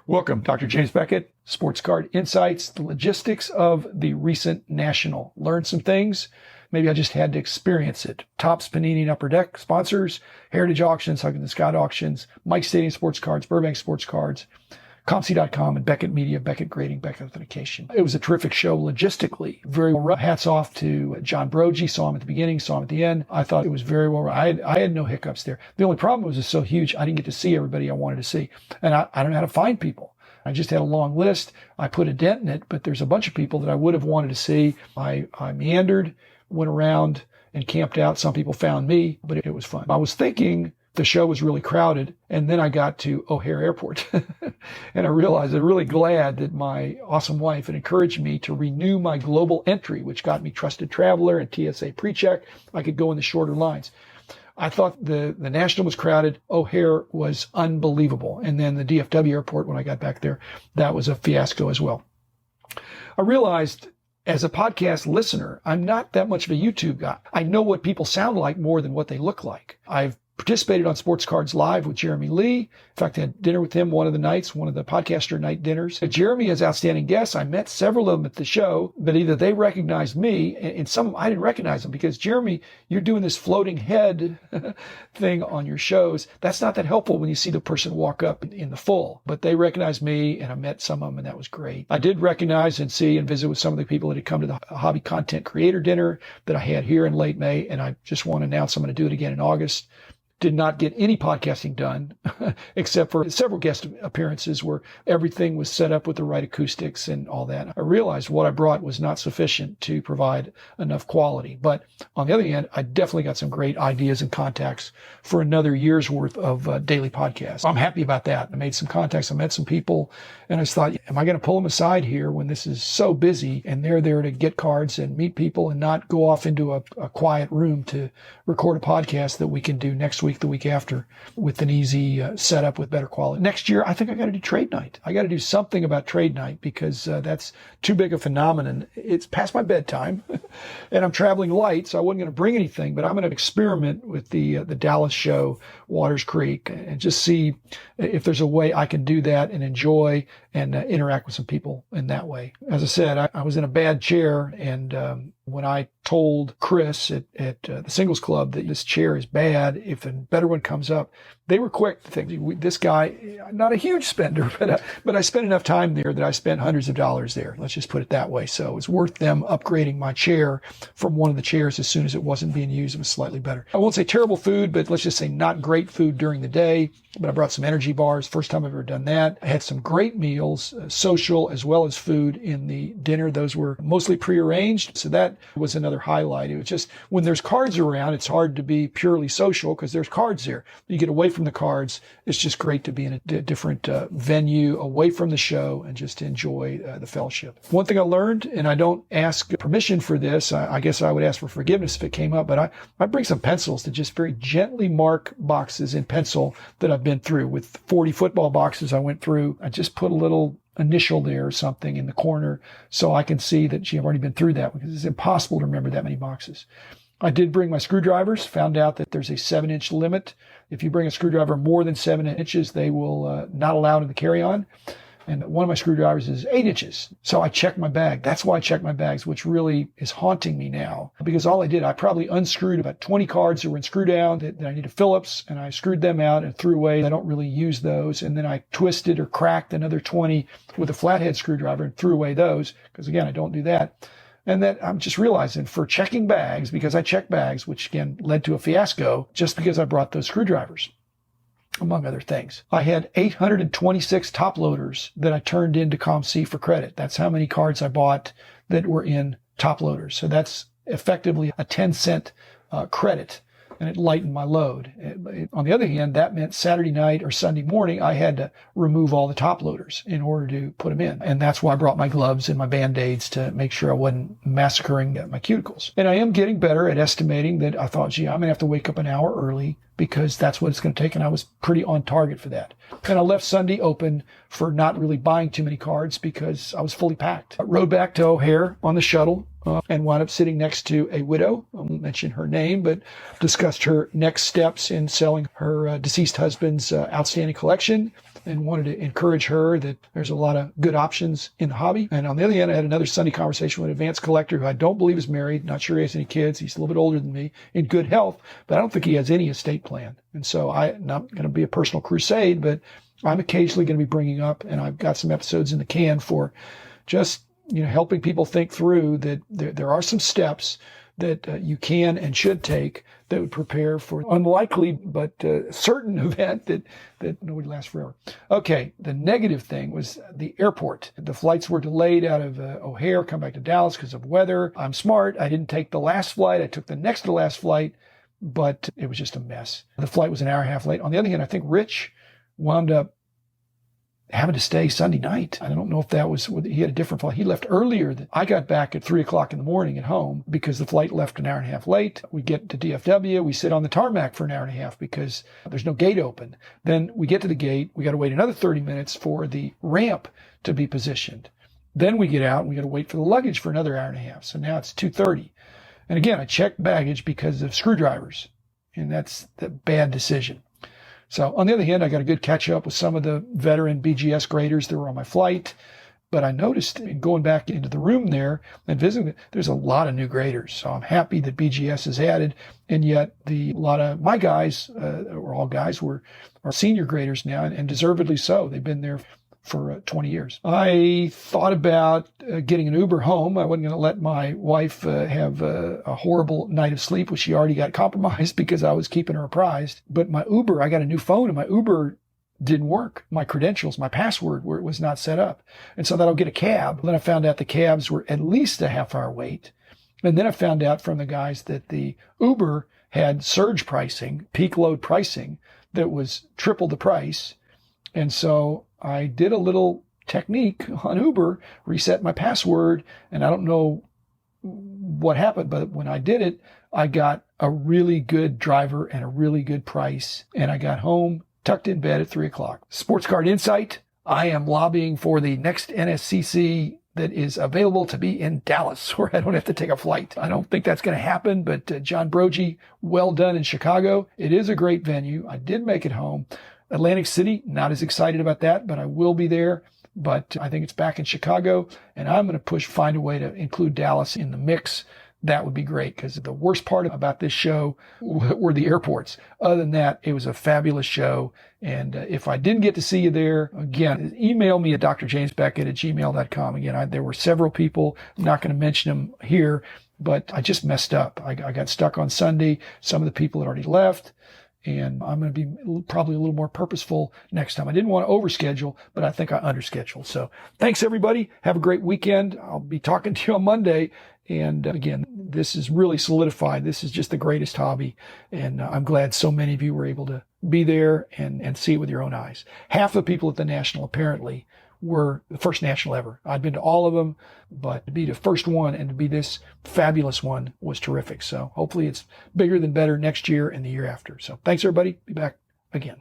Welcome, Dr. James Beckett, Sports Card Insights, the logistics of the recent National. Learned some things. Maybe I just had to experience it. Topps, Panini, and Upper Deck sponsors, Heritage Auctions, Huggins and Scott Auctions, Mike Stadium Sports Cards, Burbank Sports Cards, ComC.com, and Beckett Media, Beckett Grading, Beckett Authentication. It was a terrific show logistically. Very well run. Hats off to John Brogy. Saw him at the beginning, saw him at the end. I thought it was very well run. I had no hiccups there. The only problem was it's so huge, I didn't get to see everybody I wanted to see. And I don't know how to find people. I just had a long list. I put a dent in it, but there's a bunch of people that I would have wanted to see. I meandered, went around and camped out. Some people found me, but it was fun. I was thinking the show was really crowded, and then I got to O'Hare Airport and I realized I'm really glad that my awesome wife had encouraged me to renew my global entry, which got me Trusted Traveler and TSA PreCheck. I could go in the shorter lines. I thought the National was crowded. O'Hare was unbelievable. And then the DFW airport, when I got back there, that was a fiasco as well. I realized as a podcast listener, I'm not that much of a YouTube guy. I know what people sound like more than what they look like. I've participated on Sports Cards Live with Jeremy Lee. In fact, I had dinner with him one of the nights, one of the podcaster night dinners. Jeremy has outstanding guests. I met several of them at the show, but either they recognized me, and some I didn't recognize them because, Jeremy, you're doing this floating head thing on your shows. That's not that helpful when you see the person walk up in the full. But they recognized me, and I met some of them, and that was great. I did recognize and see and visit with some of the people that had come to the Hobby Content Creator Dinner that I had here in late May, and I just want to announce I'm going to do it again in August. Did not get any podcasting done except for several guest appearances where everything was set up with the right acoustics and all that. I realized what I brought was not sufficient to provide enough quality. But on the other hand, I definitely got some great ideas and contacts for another year's worth of daily podcasts. I'm happy about that. I made some contacts. I met some people, and I just thought, am I going to pull them aside here when this is so busy and they're there to get cards and meet people and not go off into a quiet room to record a podcast that we can do next week, the week after, with an easy setup with better quality. Next year, I think I got to do trade night. I got to do something about trade night because that's too big a phenomenon. It's past my bedtime and I'm traveling light, so I wasn't going to bring anything, but I'm going to experiment with the Dallas show, Waters Creek, and just see if there's a way I can do that and enjoy and interact with some people in that way. As I said, I was in a bad chair, and when I told Chris at the Singles Club that this chair is bad, if a better one comes up, they were quick to think, this guy, not a huge spender, but I spent enough time there that I spent hundreds of dollars there. Let's just put it that way. So it was worth them upgrading my chair from one of the chairs as soon as it wasn't being used. It was slightly better. I won't say terrible food, but let's just say not great food during the day. But I brought some energy bars. First time I've ever done that. I had some great meals, social as well as food in the dinner. Those were mostly prearranged. So that was another highlight. It was just when there's cards around, it's hard to be purely social because there's cards there. You get away from the cards. It's just great to be in a different venue, away from the show, and just to enjoy the fellowship. One thing I learned, and I don't ask permission for this, I guess I would ask for forgiveness if it came up, but I bring some pencils to just very gently mark boxes in pencil that I've been through. With 40 football boxes I went through, I just put a little initial there or something in the corner so I can see that, I've already been through that, because it's impossible to remember that many boxes. I did bring my screwdrivers, found out that there's a 7-inch limit. If you bring a screwdriver more than 7 inches, they will not allow it in the carry-on. And one of my screwdrivers is 8 inches. So I checked my bag. That's why I check my bags, which really is haunting me now. Because all I did, I probably unscrewed about 20 cards that were in screw down that I needed Phillips, and I screwed them out and threw away. I don't really use those. And then I twisted or cracked another 20 with a flathead screwdriver and threw away those, because again, I don't do that. And then I'm just realizing for checking bags, because I check bags, which again led to a fiasco just because I brought those screwdrivers, among other things. I had 826 top loaders that I turned into ComC for credit. That's how many cards I bought that were in top loaders. So that's effectively a 10-cent credit, and it lightened my load. On the other hand, that meant Saturday night or Sunday morning, I had to remove all the top loaders in order to put them in. And that's why I brought my gloves and my Band-Aids to make sure I wasn't massacring my cuticles. And I am getting better at estimating that. I thought, I'm going to have to wake up an hour early because that's what it's going to take. And I was pretty on target for that. And I left Sunday open for not really buying too many cards because I was fully packed. I rode back to O'Hare on the shuttle and wound up sitting next to a widow. I won't mention her name, but discussed her next steps in selling her deceased husband's outstanding collection. and wanted to encourage her that there's a lot of good options in the hobby. And on the other hand, I had another Sunday conversation with an advanced collector who I don't believe is married, not sure he has any kids. He's a little bit older than me, in good health, but I don't think he has any estate plan. And so I'm not going to be a personal crusade, but I'm occasionally going to be bringing up, and I've got some episodes in the can for just, helping people think through that there are some steps that you can and should take that would prepare for unlikely but certain event that nobody lasts forever. Okay, the negative thing was the airport. The flights were delayed out of O'Hare, come back to Dallas because of weather. I'm smart. I didn't take the last flight. I took the next to last flight, but it was just a mess. The flight was an hour and a half late. On the other hand, I think Rich wound up having to stay Sunday night. I don't know if that was, he had a different flight. He left earlier. I got back at 3:00 in the morning at home because the flight left an hour and a half late. We get to DFW. We sit on the tarmac for an hour and a half because there's no gate open. Then we get to the gate. We got to wait another 30 minutes for the ramp to be positioned. Then we get out and we got to wait for the luggage for another hour and a half. So now it's 2:30. And again, I checked baggage because of screwdrivers, and that's the bad decision. So on the other hand, I got a good catch up with some of the veteran BGS graders that were on my flight. But I noticed in going back into the room there and visiting, there's a lot of new graders. So I'm happy that BGS is added. And yet a lot of my guys, or all guys, are senior graders now, and deservedly so. They've been there for 20 years. I thought about getting an Uber home. I wasn't going to let my wife have a horrible night of sleep, which she already got compromised because I was keeping her apprised. But my Uber, I got a new phone, and my Uber didn't work. My credentials, my password was not set up. And so that I'll get a cab. Then I found out the cabs were at least a half-hour wait. And then I found out from the guys that the Uber had surge pricing, peak load pricing, that was triple the price. And so I did a little technique on Uber, reset my password, and I don't know what happened, but when I did it, I got a really good driver and a really good price, and I got home, tucked in bed at 3:00. Sports Card Insight, I am lobbying for the next NSCC that is available to be in Dallas, where I don't have to take a flight. I don't think that's going to happen, but John Brogy, well done in Chicago. It is a great venue. I did make it home. Atlantic City, not as excited about that, but I will be there. But I think it's back in Chicago, and I'm going to find a way to include Dallas in the mix. That would be great, because the worst part about this show were the airports. Other than that, it was a fabulous show. And if I didn't get to see you there, again, email me at drjamesbeckett@gmail.com. Again, there were several people. I'm not going to mention them here, but I just messed up. I got stuck on Sunday. Some of the people had already left. And I'm going to be probably a little more purposeful next time. I didn't want to overschedule, but I think I underscheduled. So thanks, everybody. Have a great weekend. I'll be talking to you on Monday. And again, this is really solidified. This is just the greatest hobby. And I'm glad so many of you were able to be there and see it with your own eyes. Half the people at the National apparently were the first National ever. I'd been to all of them, but to be the first one and to be this fabulous one was terrific. So hopefully it's bigger than better next year and the year after. So thanks, everybody. Be back again.